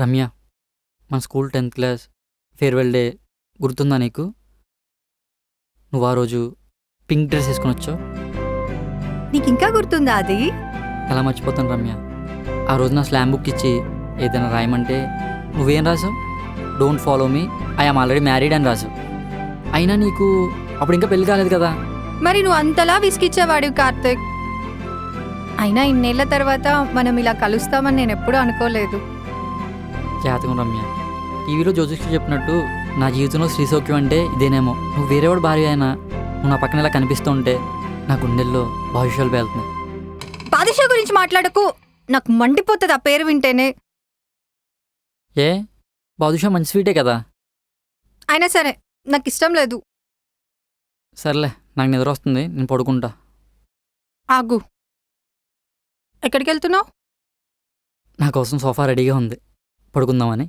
రమ్య, మన school 10th class farewell day గుర్తుందా నీకు? నువ్వు ఆ రోజు పింక్ డ్రెస్ వేసుకొని వచ్చావు. నీకు ఇంకా గుర్తుందా అది? ఎలా మర్చిపోతాను రమ్య. ఆ రోజు నా స్లామ్ బుక్ ఇచ్చి ఏదైనా రాయమంటే నువ్వేం రాసావు? Don't follow me, I'm already married అని రాసావు. అయినా నీకు అప్పుడు ఇంకా పెళ్లి కాలేదు కదా. మరి నువ్వు అంతలా విసిగిచ్చేవాడివి కార్తిక్. అయినా ఇన్నేళ్ల తర్వాత మనం ఇలా కలుస్తామని నేను ఎప్పుడూ అనుకోలేదు. జాతకం రమ్య. టీవీలో జ్యోతిష్కుడు చెప్పినట్టు నా జీవితంలో శ్రీసౌఖ్యం అంటే ఇదేనేమో. నువ్వు వేరేవాడు భార్య అయినా నువ్వు నా పక్కన ఇలా కనిపిస్తూ ఉంటే నా గుండెల్లో భవిష్యాలు పేలుతున్నాయి. బాదుషా గురించి మాట్లాడకు, నాకు మండిపోతుంది ఆ పేరు వింటేనే. ఏ, బాదుషా మంచి స్వీటే కదా. అయినా సరే నాకు ఇష్టం లేదు. సర్లే, నాకు నిద్ర వస్తుంది, నేను పడుకుంటా. ఆగు, ఎక్కడికి వెళ్తున్నావు? నా కోసం సోఫా రెడీగా ఉంది, పడుకుందామని.